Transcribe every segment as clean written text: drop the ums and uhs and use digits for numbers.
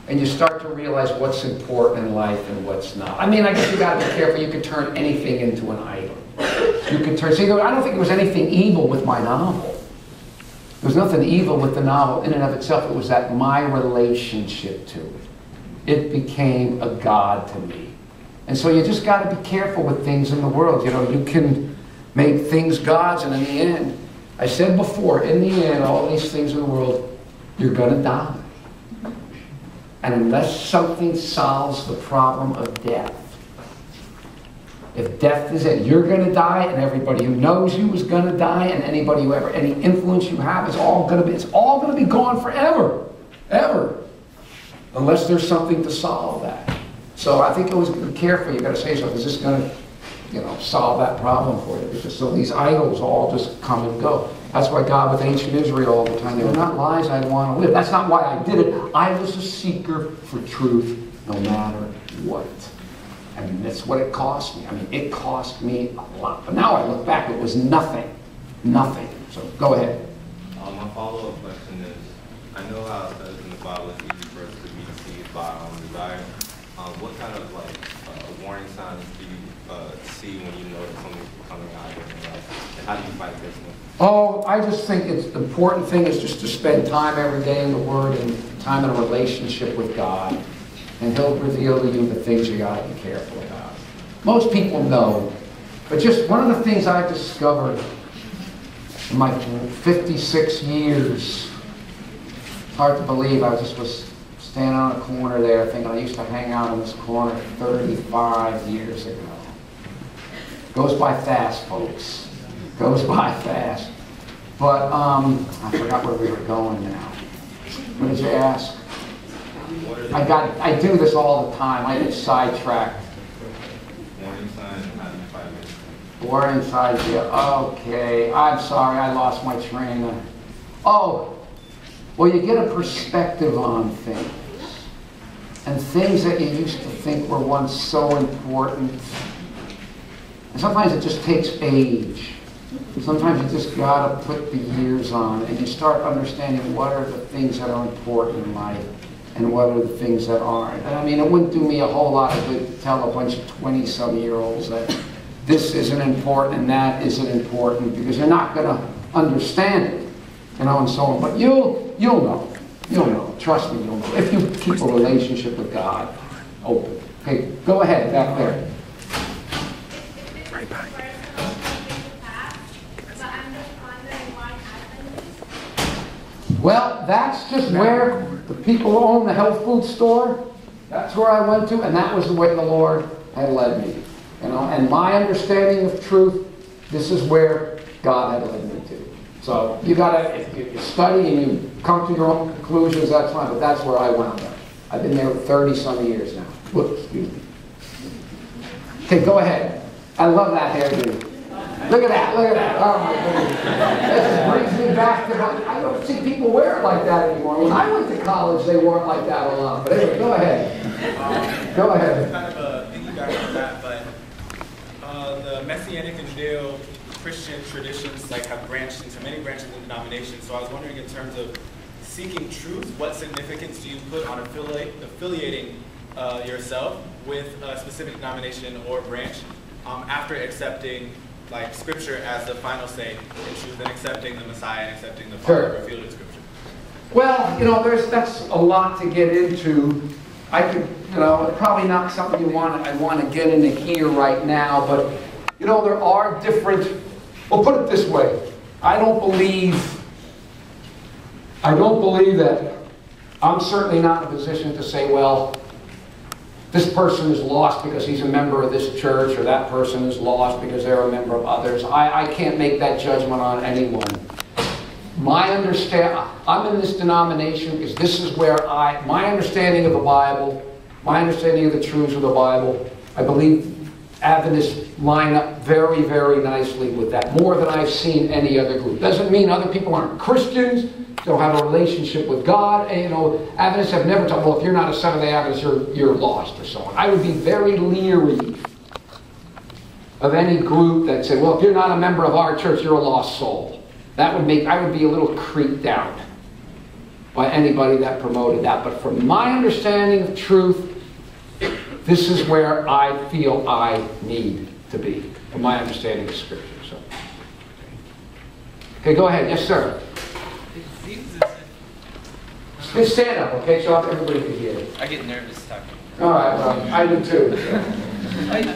and you start to realize what's important in life and what's not. I mean, I guess you got to be careful. You could turn anything into an idol. You could turn. See, I don't think there was anything evil with my novel. There was nothing evil with the novel in and of itself. It was that my relationship to it. It became a god to me. And so you just got to be careful with things in the world. You know, you can make things gods, and in the end, I said before, in the end, all these things in the world, you're going to die. And unless something solves the problem of death, if death is it, you're going to die, and everybody who knows you is going to die, and anybody who ever, any influence you have is all going to be, it's all going to be gone forever. Ever. Unless there's something to solve that. So I think always be careful. You've got to say something. Is this going to, you know, solve that problem for you? Because so these idols all just come and go. That's why God with ancient Israel all the time, they were not lies I want to live. That's not why I did it. I was a seeker for truth no matter what. I mean, that's what it cost me. I mean, it cost me a lot. But now I look back, it was nothing. Nothing. So go ahead. My follow-up question is, I know how it says in the Bible it's easy for us to be deceived by our own desire. What kind of warning signs do you see when you know that something's becoming out of your life? And how do you fight against them? Oh, I just think it's the important thing is just to spend time every day in the Word and time in a relationship with God. And He'll reveal to you the things you got to be careful about. Most people know, but just one of the things I've discovered in my 56 years, it's hard to believe, I just was standing on a corner there thinking I used to hang out in this corner 35 years ago. Goes by fast, folks. Goes by fast. But I forgot where we were going now. What did you ask? I do this all the time. I get sidetracked. Warning signs and how do you fight against them? Warning signs, yeah. Okay. I'm sorry, I lost my train of... Oh, well, you get a perspective on things. And things that you used to think were once so important. And sometimes it just takes age. Sometimes you just got to put the years on and you start understanding what are the things that are important in life and what are the things that aren't. And I mean, it wouldn't do me a whole lot of good to tell a bunch of 20-some-year-olds that this isn't important and that isn't important because you're not going to understand it, you know, and so on. But you'll know. You'll know. Trust me, you'll know. If you keep a relationship with God open. Okay, go ahead, back there. Right back. Well, that's just where the people who own the health food store, that's where I went to, and that was the way the Lord had led me. You know, and my understanding of truth, this is where God had led me to. So you gotta, if you study and you come to your own conclusions, that's fine, but that's where I wound up. I've been there 30-some years now. Whoops, excuse me. Okay, go ahead. I love that hairdo. Look at that, look at that. Oh my goodness. This brings me back to I don't see people wear it like that anymore. When I went to college, they wore it like that a lot. But anyway, go ahead. Go ahead. Kind of a piggyback on that, but the Messianic and Judeo-Christian traditions have branched into many branches of denominations. So I was wondering, in terms of seeking truth, what significance do you put on affiliating yourself with a specific denomination or branch after accepting Scripture as the final say in truth and accepting the Messiah and accepting the Father revealed in Scripture? Well, you know, that's a lot to get into. I could, you know, probably not something I want to get into here right now, but, you know, there are different, well, put it this way. I don't believe that, I'm certainly not in a position to say, well, this person is lost because he's a member of this church, or that person is lost because they're a member of others. I can't make that judgment on anyone. I'm in this denomination because this is where my understanding of the Bible, my understanding of the truths of the Bible, I believe Adventists line up very, very nicely with that, more than I've seen any other group. Doesn't mean other people aren't Christians, don't have a relationship with God. And, you know, Adventists have never told, well, if you're not a Seventh-day Adventist, you're lost, or so on. I would be very leery of any group that said, well, if you're not a member of our church, you're a lost soul. I would be a little creeped out. by anybody that promoted that. But from my understanding of truth, this is where I feel I need to be, from my understanding of Scripture. So, okay, go ahead. Yes, sir. It seems as if... Just stand up, okay, so everybody can hear it. I get nervous talking. All right, well, I do too. It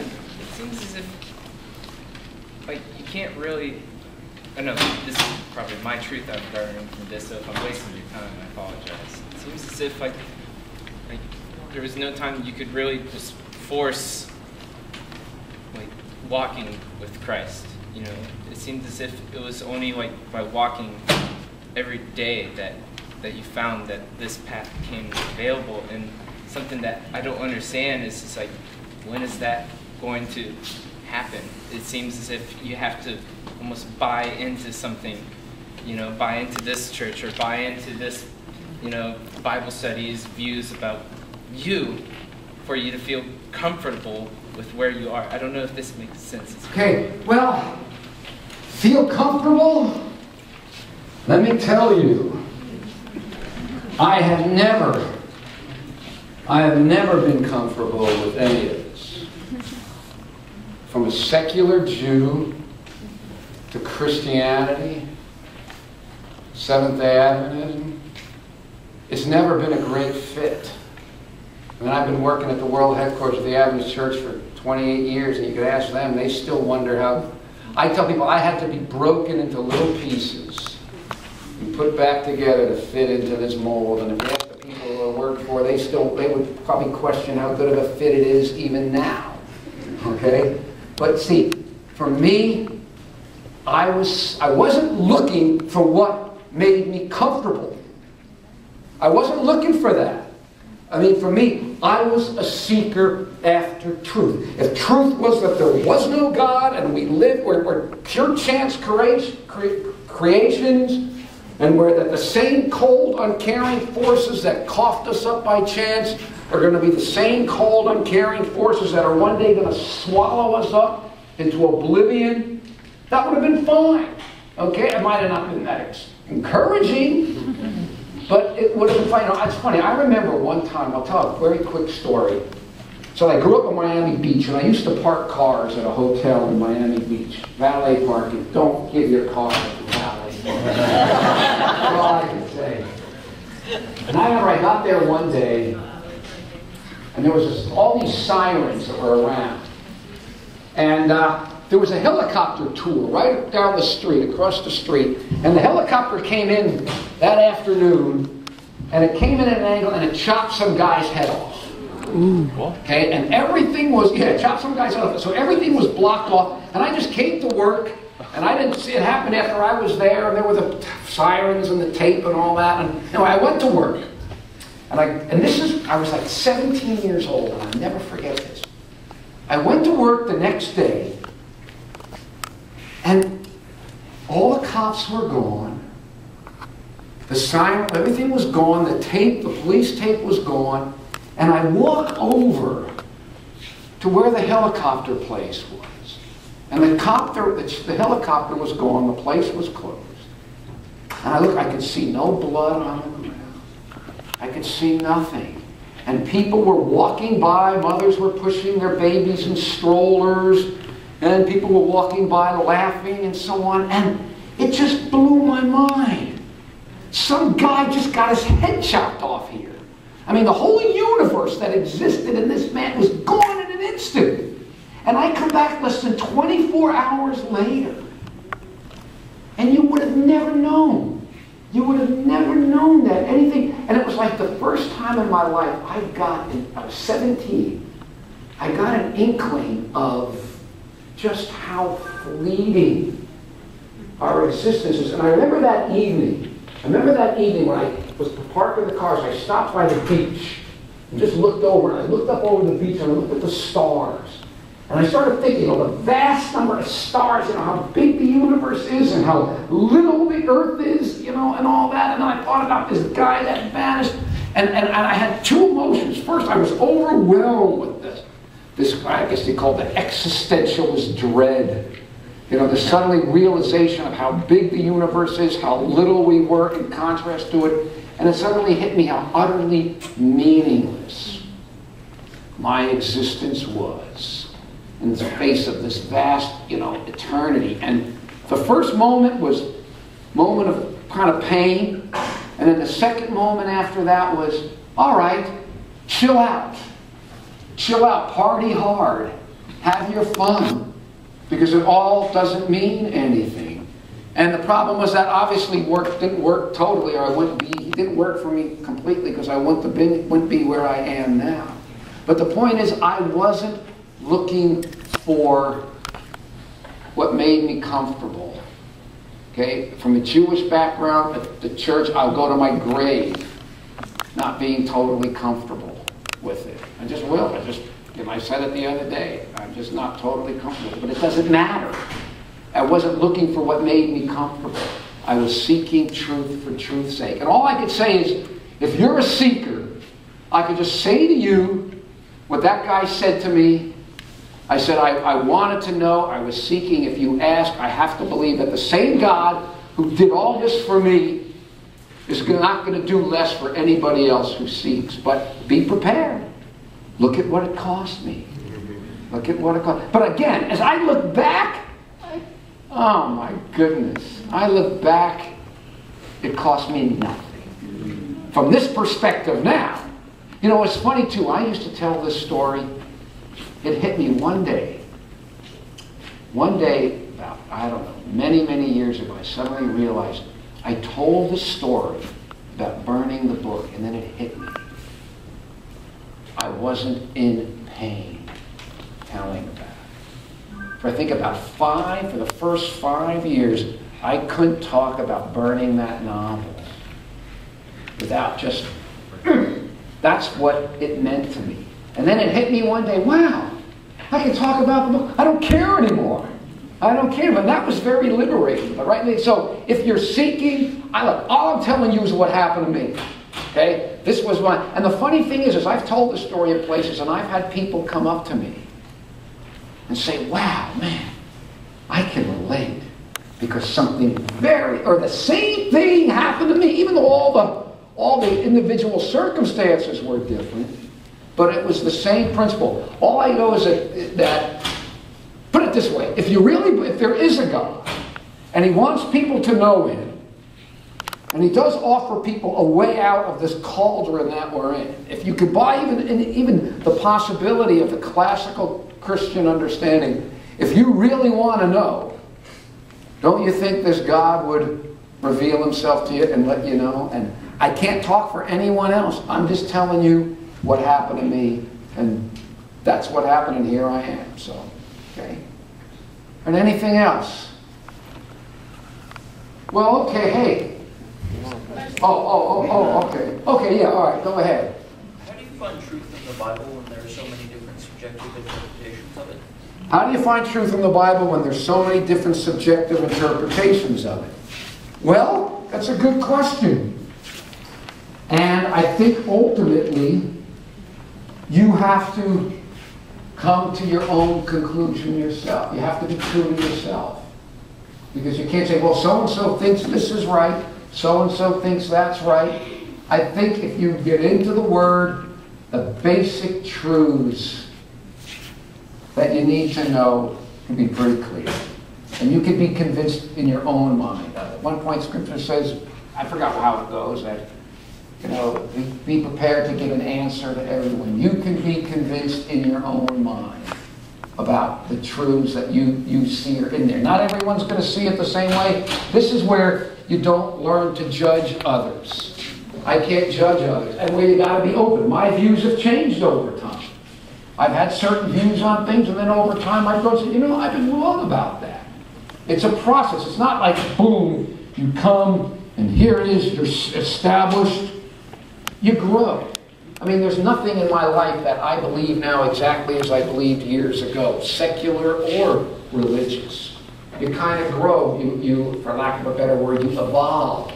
seems as if, like, you can't really... I know this is probably my truth I'm learning from this, so if I'm wasting your time, I apologize. It seems as if, like there was no time you could really just force, like, walking with Christ. You know, it seemed as if it was only, like, by walking every day that you found that this path became available. And something that I don't understand is just like, when is that going to happen? It seems as if you have to almost buy into something, you know, buy into this church or buy into this, you know, Bible studies, views about you for you to feel comfortable with where you are. I don't know if this makes sense. Okay, well, feel comfortable? Let me tell you, I have never been comfortable with any of this. From a secular Jew to Christianity, Seventh-day Adventism, it's never been a great fit. I mean, I've been working at the world headquarters of the Adventist Church for 28 years, and you could ask them, they still wonder how... I tell people I had to be broken into little pieces and put back together to fit into this mold. And if you ask the people who I work for, they would probably question how good of a fit it is even now. Okay? But see, for me, I wasn't looking for what made me comfortable. I wasn't looking for that. I mean, for me, I was a seeker after truth. If truth was that there was no God and we're pure chance creations, and we're that the same cold, uncaring forces that coughed us up by chance are going to be the same cold, uncaring forces that are one day going to swallow us up into oblivion, that would have been fine. Okay? It might have not been that encouraging, but it would have been fine. You know, it's funny. I remember one time, I'll tell a very quick story. So I grew up in Miami Beach, and I used to park cars at a hotel in Miami Beach. Valet parking. Don't give your car to the valet. That's all I can say. And I remember I got there one day, and there was all these sirens that were around. And there was a helicopter tour right down the street, across the street. And the helicopter came in that afternoon, and it came in at an angle, and it chopped some guy's head off. Ooh. Okay, and everything was, chopped some guy's head off. So everything was blocked off, and I just came to work, and I didn't see it happen after I was there, and there were the sirens and the tape and all that. And anyway, I went to work. And I was like 17 years old, and I'll never forget this. I went to work the next day, and all the cops were gone. The siren, everything was gone. The tape, the police tape was gone. And I walk over to where the helicopter place was. And the helicopter was gone. The place was closed. And I could see no blood on the ground. I could see nothing. And people were walking by. Mothers were pushing their babies in strollers. And people were walking by laughing and so on. And it just blew my mind. Some guy just got his head chopped off here. I mean, the whole universe that existed in this man was gone in an instant. And I come back less than 24 hours later. And you would have never known. You would have never known that anything. And it was like the first time in my life I was 17. I got an inkling of just how fleeting our existence is. And I remember that evening when I was parked in the cars, I stopped by the beach and just looked over. And I looked up over the beach and I looked at the stars. And I started thinking, the vast number of stars, how big the universe is and how little the earth is, and all that. And then I thought about this guy that vanished. And I had two emotions. First, I was overwhelmed with this, I guess they call it existentialist dread. The suddenly realization of how big the universe is, how little we were in contrast to it. And it suddenly hit me how utterly meaningless my existence was in the face of this vast, eternity. And the first moment was a moment of kind of pain. And then the second moment after that was, all right, chill out. Chill out, party hard, have your fun, because it all doesn't mean anything. And the problem was that obviously didn't work totally, or it didn't work for me completely, because I wouldn't be where I am now. But the point is, I wasn't looking for what made me comfortable. Okay, from a Jewish background, at the church, I'll go to my grave not being totally comfortable with it. I just will. I said it the other day. I'm just not totally comfortable. But it doesn't matter. I wasn't looking for what made me comfortable. I was seeking truth for truth's sake. And all I could say is, if you're a seeker, I could just say to you what that guy said to me. I said, I wanted to know, I was seeking. If you ask, I have to believe that the same God who did all this for me is not going to do less for anybody else who seeks. But be prepared. Look at what it cost me. Look at what it cost. But again, as I look back, oh my goodness. I look back, it cost me nothing. From this perspective now. It's funny too. I used to tell this story. It hit me one day. One day, about, I don't know, many, many years ago, I suddenly realized I told the story about burning the book, and then it hit me. I wasn't in pain telling about it. For I think for the first 5 years, I couldn't talk about burning that novel without just, that's what it meant to me. And then it hit me one day, wow, I can talk about the book. I don't care anymore. I don't care. But that was very liberating. But right, so if you're seeking, all I'm telling you is what happened to me. Okay? This was one. And the funny thing is I've told this story in places, and I've had people come up to me and say, wow, man, I can relate. Because something the same thing happened to me, even though all the individual circumstances were different. But it was the same principle. All I know is that put it this way, if there is a God, and He wants people to know Him, and He does offer people a way out of this cauldron that we're in. If you could buy even the possibility of the classical Christian understanding, if you really want to know, don't you think this God would reveal Himself to you and let you know? And I can't talk for anyone else. I'm just telling you what happened to me, and that's what happened, and here I am. So, okay. And anything else? Well, okay, hey. Okay. Okay, yeah, all right, go ahead. How do you find truth in the Bible when there are so many different subjective interpretations of it? How do you find truth in the Bible when there's so many different subjective interpretations of it? Well, that's a good question. And I think ultimately, you have to come to your own conclusion yourself. You have to be true to yourself. Because you can't say, well, so-and-so thinks this is right, so-and-so thinks that's right. I think if you get into the Word, the basic truths that you need to know can be pretty clear. And you can be convinced in your own mind. At one point, Scripture says, I forgot how it goes, that be prepared to give an answer to everyone. You can be convinced in your own mind about the truths that you see are in there. Not everyone's going to see it the same way. This is where you don't learn to judge others. I can't judge others. And where you got to be open. My views have changed over time. I've had certain views on things, and then over time I've gone and said, I've been wrong about that. It's a process. It's not like, boom, you come, and here it is, you're established. You grow. I mean, there's nothing in my life that I believe now exactly as I believed years ago, secular or religious. You kind of grow. You, for lack of a better word, you evolve.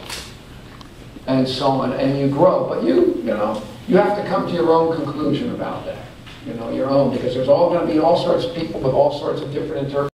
And so on, and you grow. But you have to come to your own conclusion about that. Your own, because there's all going to be all sorts of people with all sorts of different interpretations.